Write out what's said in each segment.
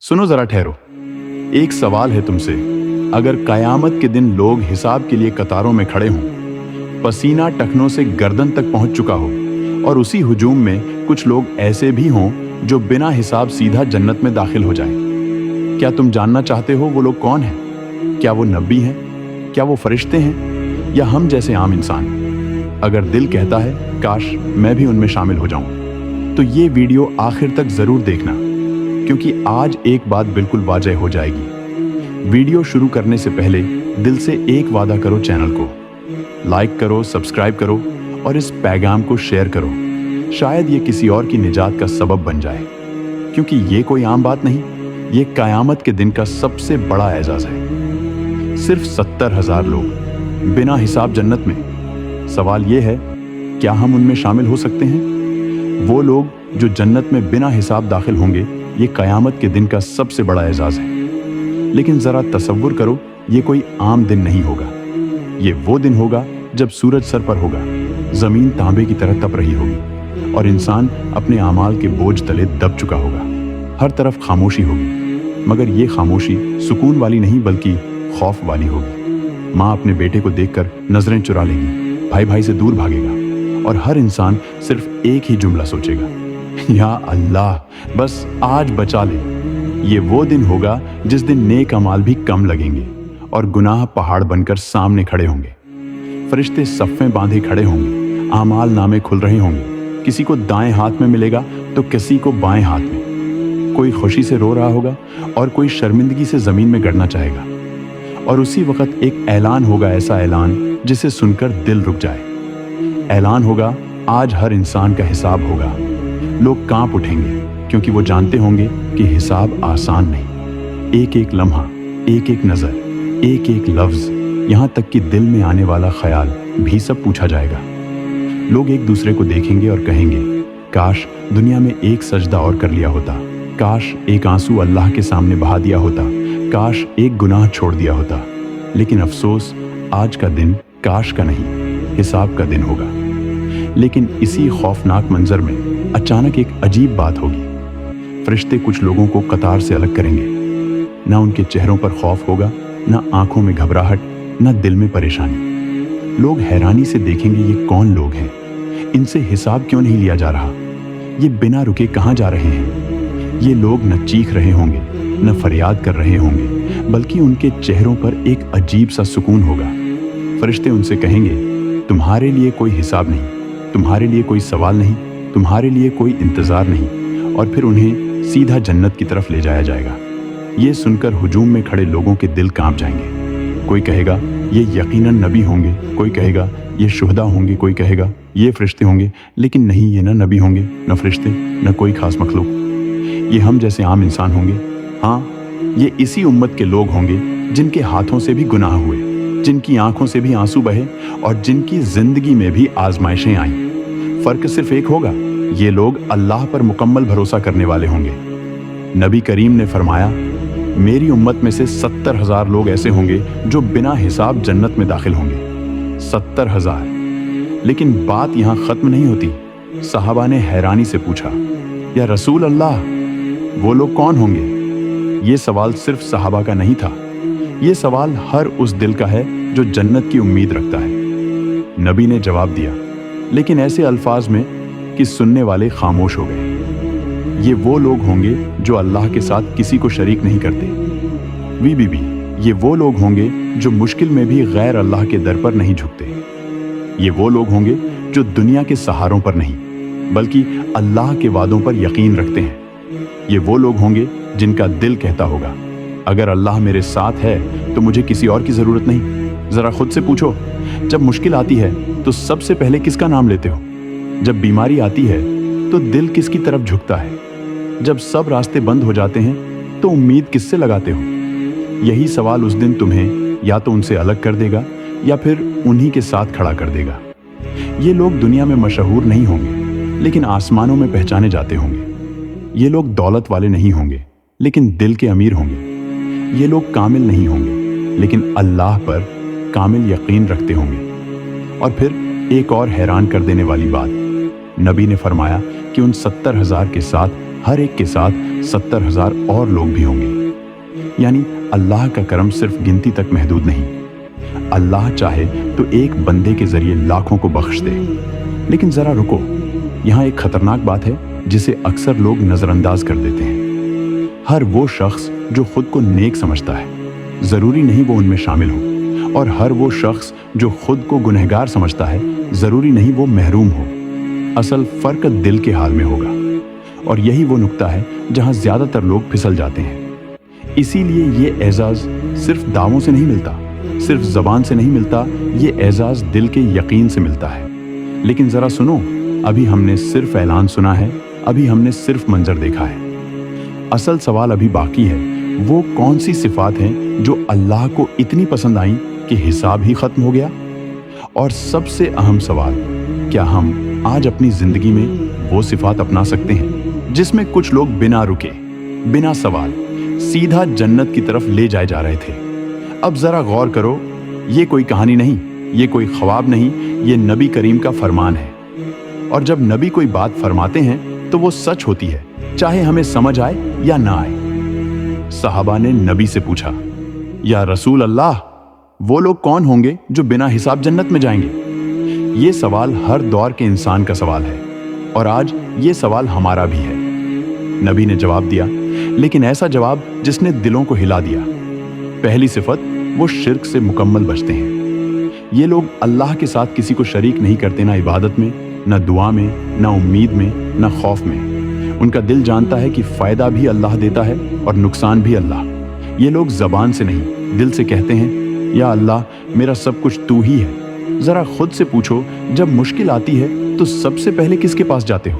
सुनो जरा ठहरो, एक सवाल है तुमसे। अगर कयामत के दिन लोग हिसाब के लिए कतारों में खड़े हों, पसीना टखनों से गर्दन तक पहुंच चुका हो, और उसी हुजूम में कुछ लोग ऐसे भी हों जो बिना हिसाब सीधा जन्नत में दाखिल हो जाएं, क्या तुम जानना चाहते हो वो लोग कौन हैं? क्या वो नबी हैं? क्या वो फरिश्ते हैं, या हम जैसे आम इंसान? अगर दिल कहता है काश मैं भी उनमें शामिल हो जाऊं, तो ये वीडियो आखिर तक जरूर देखना, क्योंकि आज एक बात बिल्कुल वाजह हो जाएगी। वीडियो शुरू करने से पहले दिल से एक वादा करो, चैनल को लाइक करो, सब्सक्राइब करो और इस पैगाम को शेयर करो। शायद ये किसी और की निजात का सबब बन जाए, क्योंकि ये कोई आम बात नहीं, ये कयामत के दिन का सबसे बड़ा एजाज है। सिर्फ 70,000 लोग बिना हिसाब जन्नत में। सवाल ये है, क्या हम उनमें शामिल हो सकते हैं? वो लोग जो जन्नत में बिना हिसाब दाखिल होंगे, ये कयामत के दिन का सबसे बड़ा एजाज है। लेकिन जरा तसव्वुर करो, ये कोई आम दिन नहीं होगा। ये वो दिन होगा जब सूरज सर पर होगा, जमीन तांबे की तरह तप रही होगी और इंसान अपने आमाल के बोझ तले दब चुका होगा। हर तरफ खामोशी होगी, मगर ये खामोशी सुकून वाली नहीं बल्कि खौफ वाली होगी। माँ अपने बेटे को देखकर नजरें चुरा लेगी, भाई भाई से दूर भागेगा और हर इंसान सिर्फ एक ही जुमला सोचेगा, या अल्लाह बस आज बचा ले। ये वो दिन होगा जिस दिन नेक अमाल भी कम लगेंगे और गुनाह पहाड़ बनकर सामने खड़े होंगे। फरिश्ते सफ़ें बांधे खड़े होंगे, आमाल नामे खुल रहे होंगे। किसी को दाएं हाथ में मिलेगा तो किसी को बाएं हाथ में। कोई खुशी से रो रहा होगा और कोई शर्मिंदगी से जमीन में गड़ना चाहेगा। और उसी वक्त एक ऐलान होगा, ऐसा ऐलान जिसे सुनकर दिल रुक जाए। ऐलान होगा, आज हर इंसान का हिसाब होगा। लोग कांप उठेंगे, क्योंकि वो जानते होंगे कि हिसाब आसान नहीं। एक एक लम्हा, एक एक नजर, एक एक लफ्ज, यहाँ तक कि दिल में आने वाला ख्याल भी सब पूछा जाएगा। लोग एक दूसरे को देखेंगे और कहेंगे, काश दुनिया में एक सजदा और कर लिया होता, काश एक आंसू अल्लाह के सामने बहा दिया होता, काश एक गुनाह छोड़ दिया होता। लेकिन अफसोस, आज का दिन काश का नहीं, हिसाब का दिन होगा। लेकिन इसी खौफनाक मंजर में अचानक एक अजीब बात होगी। फरिश्ते कुछ लोगों को कतार से अलग करेंगे। ना उनके चेहरों पर खौफ होगा, ना आंखों में घबराहट, ना दिल में परेशानी। लोग हैरानी से देखेंगे, ये कौन लोग हैं? इनसे हिसाब क्यों नहीं लिया जा रहा? ये बिना रुके कहाँ जा रहे हैं? ये लोग न चीख रहे होंगे, न फरियाद कर रहे होंगे, बल्कि उनके चेहरों पर एक अजीब सा सुकून होगा। फरिश्ते उनसे कहेंगे, तुम्हारे लिए कोई हिसाब नहीं, तुम्हारे लिए कोई सवाल नहीं, तुम्हारे लिए कोई इंतजार नहीं, और फिर उन्हें सीधा जन्नत की तरफ ले जाया जाएगा। ये सुनकर हुजूम में खड़े लोगों के दिल कांप जाएंगे। कोई कहेगा ये यकीनन नबी होंगे, कोई कहेगा ये शुहदा होंगे, कोई कहेगा ये फरिश्ते होंगे। लेकिन नहीं, ये न नबी होंगे, न फरिश्ते, न कोई खास मखलूक। ये हम जैसे आम इंसान होंगे। हाँ, ये इसी उम्मत के लोग होंगे जिनके हाथों से भी गुनाह हुए, जिनकी आंखों से भी आंसू बहे और जिनकी जिंदगी में भी आजमाइशें आईं। फर्क सिर्फ एक होगा, ये लोग अल्लाह पर मुकम्मल भरोसा करने वाले होंगे। नबी करीम ने फरमाया, मेरी उम्मत में से 70,000 लोग ऐसे होंगे जो बिना हिसाब जन्नत में दाखिल होंगे। 70,000। लेकिन बात यहाँ खत्म नहीं होती। सहाबा ने हैरानी से पूछा, या रसूल अल्लाह, वो लोग कौन होंगे? ये सवाल सिर्फ सहाबा का नहीं था, ये सवाल हर उस दिल का है जो जन्नत की उम्मीद रखता है। नबी ने जवाब दिया, लेकिन ऐसे अल्फाज में कि सुनने वाले खामोश हो गए। ये वो लोग होंगे जो अल्लाह के साथ किसी को शरीक नहीं करते। बीबी, ये वो लोग होंगे जो मुश्किल में भी गैर अल्लाह के दर पर नहीं झुकते। ये वो लोग होंगे जो दुनिया के सहारों पर नहीं, बल्कि अल्लाह के वादों पर यकीन रखते हैं। ये वो लोग होंगे जिनका दिल कहता होगा, अगर अल्लाह मेरे साथ है तो मुझे किसी और की जरूरत नहीं। जरा खुद से पूछो, जब मुश्किल आती है तो सबसे पहले किसका नाम लेते हो? जब बीमारी आती है तो दिल किसकी तरफ झुकता है? जब सब रास्ते बंद हो जाते हैं तो उम्मीद किससे लगाते हो? यही सवाल उस दिन तुम्हें या तो उनसे अलग कर देगा या फिर उन्हीं के साथ खड़ा कर देगा। ये लोग दुनिया में मशहूर नहीं होंगे, लेकिन आसमानों में पहचाने जाते होंगे। ये लोग दौलत वाले नहीं होंगे, लेकिन दिल के अमीर होंगे। ये लोग कामिल नहीं होंगे, लेकिन अल्लाह पर कामिल यकीन रखते होंगे। और फिर एक और हैरान कर देने वाली बात, नबी ने फरमाया कि उन 70,000 के साथ हर एक के साथ 70,000 और लोग भी होंगे। यानी अल्लाह का करम सिर्फ गिनती तक महदूद नहीं। अल्लाह चाहे तो एक बंदे के जरिए लाखों को बख्श दे। लेकिन जरा रुको, यहाँ एक खतरनाक बात है जिसे अक्सर लोग नजरअंदाज कर देते हैं। हर वो शख्स जो खुद को नेक समझता है, जरूरी नहीं वो उनमें शामिल हो, और हर वो शख्स जो खुद को गुनहगार समझता है, जरूरी नहीं वो महरूम हो। असल फर्क दिल के हाल में होगा, और यही वो नुक्ता है जहां ज्यादातर लोग फिसल जाते हैं। इसीलिए ये एजाज सिर्फ दावों से नहीं मिलता, सिर्फ जबान से नहीं मिलता, ये एजाज दिल के यकीन से मिलता है। लेकिन जरा सुनो, अभी हमने सिर्फ ऐलान सुना है, अभी हमने सिर्फ मंजर देखा है। असल सवाल अभी बाकी है। वो कौन सी सिफात हैं जो अल्लाह को इतनी पसंद आई कि हिसाब ही खत्म हो गया? और सबसे अहम सवाल, क्या हम आज अपनी जिंदगी में वो सिफात अपना सकते हैं जिसमें कुछ लोग बिना रुके, बिना सवाल सीधा जन्नत की तरफ ले जाए जा रहे थे? अब जरा गौर करो, ये कोई कहानी नहीं, ये कोई ख्वाब नहीं, ये नबी करीम का फरमान है। और जब नबी कोई बात फरमाते हैं तो वो सच होती है, चाहे हमें समझ आए या ना आए। सहाबा ने नबी से पूछा, या रसूल अल्लाह, वो लोग कौन होंगे जो बिना हिसाब जन्नत में जाएंगे? ये सवाल हर दौर के इंसान का सवाल है, और आज ये सवाल हमारा भी है। नबी ने जवाब दिया, लेकिन ऐसा जवाब जिसने दिलों को हिला दिया। पहली सिफत, वो शिर्क से मुकम्मल बचते हैं। ये लोग अल्लाह के साथ किसी को शरीक नहीं करते, ना इबादत में, ना दुआ में, ना उम्मीद में, ना खौफ में। उनका दिल जानता है कि फायदा भी अल्लाह देता है और नुकसान भी अल्लाह। ये लोग जबान से नहीं, दिल से कहते हैं, या अल्लाह, मेरा सब कुछ तू ही है। जरा खुद से पूछो, जब मुश्किल आती है तो सबसे पहले किसके पास जाते हो?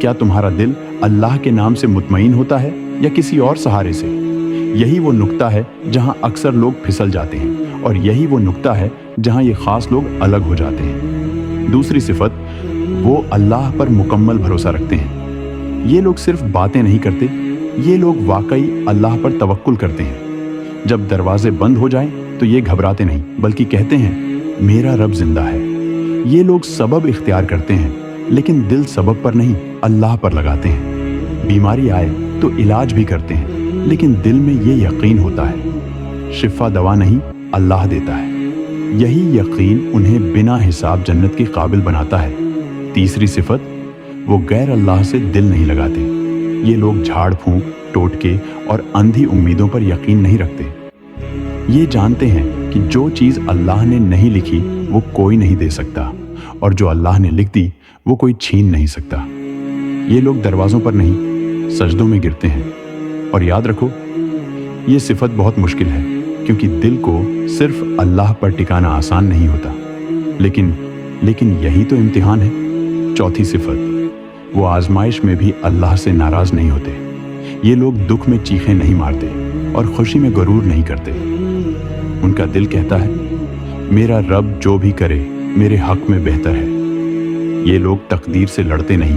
क्या तुम्हारा दिल अल्लाह के नाम से मुतमईन होता है या किसी और सहारे से? यही वो नुक्ता है जहां अक्सर लोग फिसल जाते हैं, और यही वो नुक्ता है जहां ये खास लोग अलग हो जाते हैं। दूसरी सिफत, वो अल्लाह पर मुकम्मल भरोसा रखते हैं। ये लोग सिर्फ बातें नहीं करते, ये लोग वाकई अल्लाह पर तवक्कुल करते हैं। जब दरवाजे बंद हो जाएं तो ये घबराते नहीं, बल्कि कहते हैं, मेरा रब जिंदा है। ये लोग सबब इख्तियार करते हैं, लेकिन दिल सबब पर नहीं, अल्लाह पर लगाते हैं। बीमारी आए तो इलाज भी करते हैं, लेकिन दिल में ये यकीन होता है, शिफा दवा नहीं, अल्लाह देता है। यही यकीन उन्हें बिना हिसाब जन्नत के काबिल बनाता है। तीसरी सिफत, वो गैर अल्लाह से दिल नहीं लगाते। ये लोग झाड़ फूंक, टोटके और अंधी उम्मीदों पर यकीन नहीं रखते। ये जानते हैं कि जो चीज़ अल्लाह ने नहीं लिखी वो कोई नहीं दे सकता, और जो अल्लाह ने लिख दी वो कोई छीन नहीं सकता। ये लोग दरवाज़ों पर नहीं, सजदों में गिरते हैं। और याद रखो, ये सिफत बहुत मुश्किल है, क्योंकि दिल को सिर्फ अल्लाह पर टिकाना आसान नहीं होता। लेकिन यही तो इम्तिहान है। चौथी सिफत, वो आजमाइश में भी अल्लाह से नाराज नहीं होते। ये लोग दुख में चीखें नहीं मारते और खुशी में गरूर नहीं करते। उनका दिल कहता है, मेरा रब जो भी करे मेरे हक में बेहतर है। ये लोग तकदीर से लड़ते नहीं,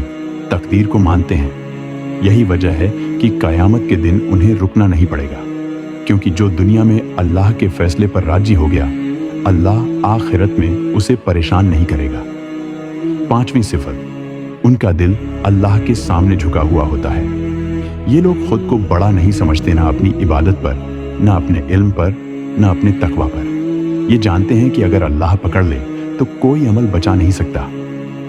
तकदीर को मानते हैं। यही वजह है कि क़यामत के दिन उन्हें रुकना नहीं पड़ेगा, क्योंकि जो दुनिया में अल्लाह के फैसले पर राजी हो गया, अल्लाह आखिरत में उसे परेशान नहीं करेगा। पांचवी सिफत, उनका दिल अल्लाह के सामने झुका हुआ होता है। ये लोग खुद को बड़ा नहीं समझते, ना अपनी इबादत पर, ना अपने इल्म पर, ना अपने तकवा पर। ये जानते हैं कि अगर अल्लाह पकड़ ले तो कोई अमल बचा नहीं सकता।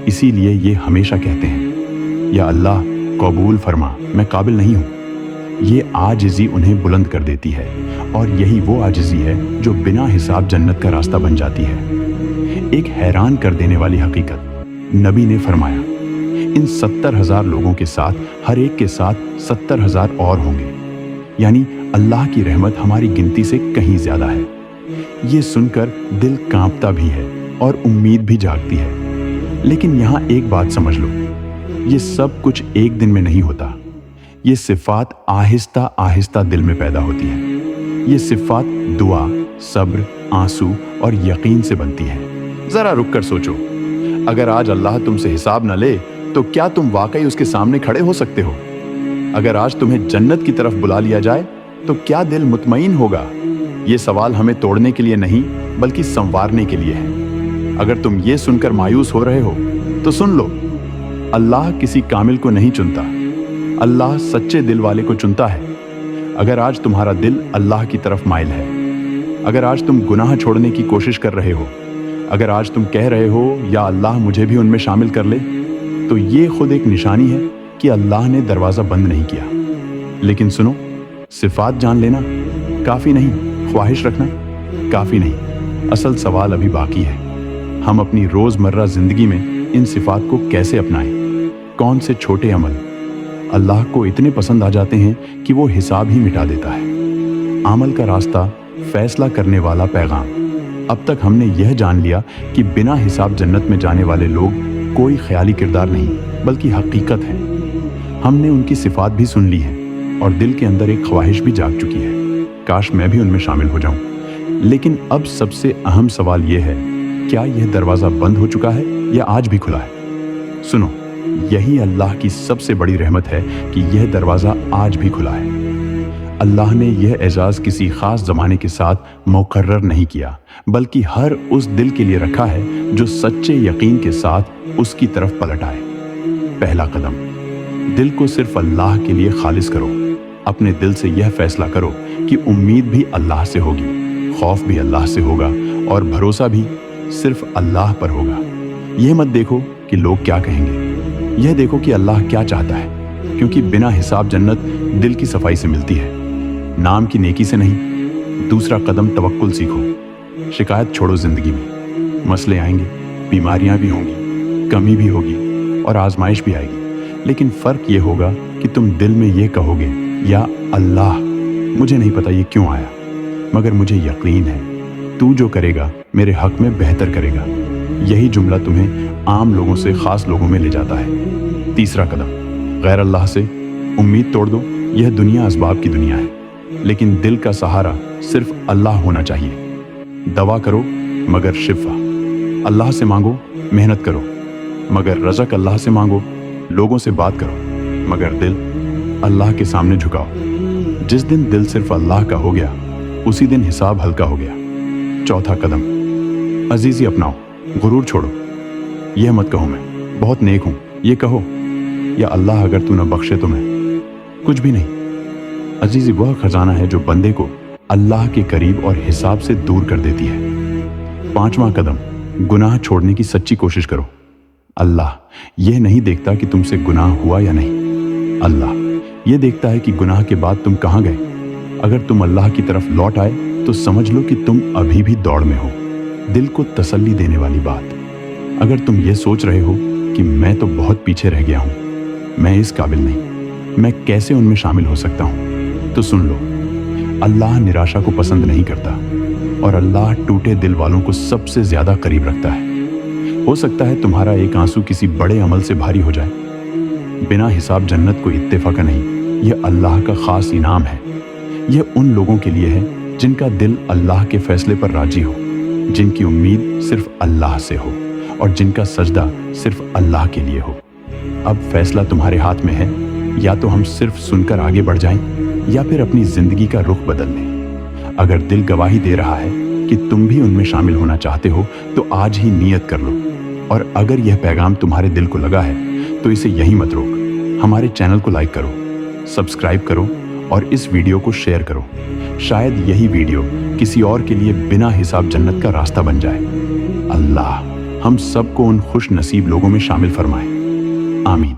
इसीलिए ये हमेशा कहते हैं, या अल्लाह कबूल फरमा, मैं काबिल नहीं हूँ। ये आजिज़ी उन्हें बुलंद कर देती है, और यही वो आजिज़ी है जो बिना हिसाब जन्नत का रास्ता बन जाती है। एक हैरान कर देने वाली हकीकत, नबी ने फरमाया, इन 70,000 लोगों के साथ हर एक के साथ 70,000 और होंगे। यानी अल्लाह की रहमत हमारी गिनती से कहीं ज्यादा है। ये सुनकर दिल कांपता भी है और उम्मीद भी जागती है। लेकिन यहाँ एक बात समझ लो, ये सब कुछ एक दिन में नहीं होता। ये सिफात आहिस्ता आहिस्ता दिल में पैदा होती है। ये सिफात दुआ, सब्र, आंसू और यकीन से बनती है। जरा रुक कर सोचो, अगर आज अल्लाह तुमसे हिसाब न ले तो क्या तुम वाकई उसके सामने खड़े हो सकते हो? अगर आज तुम्हें जन्नत की तरफ बुला लिया जाए तो क्या दिल मुतमईन होगा? ये सवाल हमें तोड़ने के लिए नहीं, बल्कि संवारने के लिए है। अगर तुम ये सुनकर मायूस हो रहे हो तो सुन लो, अल्लाह किसी कामिल को नहीं चुनता। अल्लाह सच्चे दिल वाले को चुनता है। अगर आज तुम्हारा दिल अल्लाह की तरफ माइल है, अगर आज तुम गुनाह छोड़ने की कोशिश कर रहे हो, अगर आज तुम कह रहे हो या अल्लाह मुझे भी उनमें शामिल कर ले, तो ये खुद एक निशानी है कि अल्लाह ने दरवाज़ा बंद नहीं किया। लेकिन सुनो, सिफात जान लेना काफ़ी नहीं, ख्वाहिश रखना काफ़ी नहीं, असल सवाल अभी बाकी है। हम अपनी रोज़मर्रा ज़िंदगी में इन सिफात को कैसे अपनाएं? कौन से छोटे अमल अल्लाह को इतने पसंद आ जाते हैं कि वो हिसाब ही मिटा देता है? अमल का रास्ता, फैसला करने वाला पैगाम। अब तक हमने यह जान लिया कि बिना हिसाब जन्नत में जाने वाले लोग कोई ख्याली किरदार नहीं बल्कि हकीकत है। हमने उनकी सिफात भी सुन ली है और दिल के अंदर एक ख्वाहिश भी जाग चुकी है, काश मैं भी उनमें शामिल हो जाऊं। लेकिन अब सबसे अहम सवाल यह है, क्या यह दरवाज़ा बंद हो चुका है या आज भी खुला है? सुनो, यही अल्लाह की सबसे बड़ी रहमत है कि यह दरवाज़ा आज भी खुला है। अल्लाह ने यह एजाज़ किसी ख़ास ज़माने के साथ मुकर्रर नहीं किया, बल्कि हर उस दिल के लिए रखा है जो सच्चे यकीन के साथ उसकी तरफ पलट आए। पहला कदम, दिल को सिर्फ अल्लाह के लिए खालिस करो। अपने दिल से यह फैसला करो कि उम्मीद भी अल्लाह से होगी, खौफ भी अल्लाह से होगा और भरोसा भी सिर्फ अल्लाह पर होगा। यह मत देखो कि लोग क्या कहेंगे, यह देखो कि अल्लाह क्या चाहता है, क्योंकि बिना हिसाब जन्नत दिल की सफाई से मिलती है, नाम की नेकी से नहीं। दूसरा कदम, तवक्कुल सीखो। शिकायत छोड़ो। जिंदगी में मसले आएंगे, बीमारियां भी होंगी, कमी भी होगी और आजमाइश भी आएगी, लेकिन फ़र्क ये होगा कि तुम दिल में ये कहोगे, या अल्लाह मुझे नहीं पता ये क्यों आया, मगर मुझे यकीन है तू जो करेगा मेरे हक में बेहतर करेगा। यही जुमला तुम्हें आम लोगों से ख़ास लोगों में ले जाता है। तीसरा कदम, गैर अल्लाह से उम्मीद तोड़ दो। यह दुनिया असबाब की दुनिया है, लेकिन दिल का सहारा सिर्फ अल्लाह होना चाहिए। दवा करो मगर शिफा अल्लाह से मांगो, मेहनत करो मगर रज़क अल्लाह से मांगो, लोगों से बात करो मगर दिल अल्लाह के सामने झुकाओ। जिस दिन दिल सिर्फ अल्लाह का हो गया, उसी दिन हिसाब हल्का हो गया। चौथा कदम, अजीज़ी अपनाओ, गुरूर छोड़ो। यह मत कहो मैं बहुत नेक हूँ, ये कहो या अल्लाह अगर तू न बख्शे तो मैं कुछ भी नहीं। अजीज़ी वह खजाना है जो बंदे को अल्लाह के करीब और हिसाब से दूर कर देती है। पांचवा कदम, गुनाह छोड़ने की सच्ची कोशिश करो। अल्लाह यह नहीं देखता कि तुमसे गुनाह हुआ या नहीं, अल्लाह यह देखता है कि गुनाह के बाद तुम कहाँ गए। अगर तुम अल्लाह की तरफ लौट आए तो समझ लो कि तुम अभी भी दौड़ में हो। दिल को तसल्ली देने वाली बात, अगर तुम ये सोच रहे हो कि मैं तो बहुत पीछे रह गया हूँ, मैं इस काबिल नहीं, मैं कैसे उनमें शामिल हो सकता हूँ, तो सुन लो, अल्लाह निराशा को पसंद नहीं करता और अल्लाह टूटे दिल वालों को सबसे ज्यादा करीब रखता है। हो सकता है तुम्हारा एक आंसू किसी बड़े अमल से भारी हो जाए। बिना हिसाब जन्नत को इत्तेफाक नहीं, यह अल्लाह का खास इनाम है। यह उन लोगों के लिए है जिनका दिल अल्लाह के फैसले पर राजी हो, जिनकी उम्मीद सिर्फ अल्लाह से हो और जिनका सजदा सिर्फ अल्लाह के लिए हो। अब फैसला तुम्हारे हाथ में है, या तो हम सिर्फ सुनकर आगे बढ़ जाएं या फिर अपनी जिंदगी का रुख बदल लें। अगर दिल गवाही दे रहा है कि तुम भी उनमें शामिल होना चाहते हो, तो आज ही नियत कर लो। और अगर यह पैगाम तुम्हारे दिल को लगा है तो इसे यहीं मत रोक। हमारे चैनल को लाइक करो, सब्सक्राइब करो और इस वीडियो को शेयर करो। शायद यही वीडियो किसी और के लिए बिना हिसाब जन्नत का रास्ता बन जाए। अल्लाह हम सबको उन खुश नसीब लोगों में शामिल फरमाए। आमीन।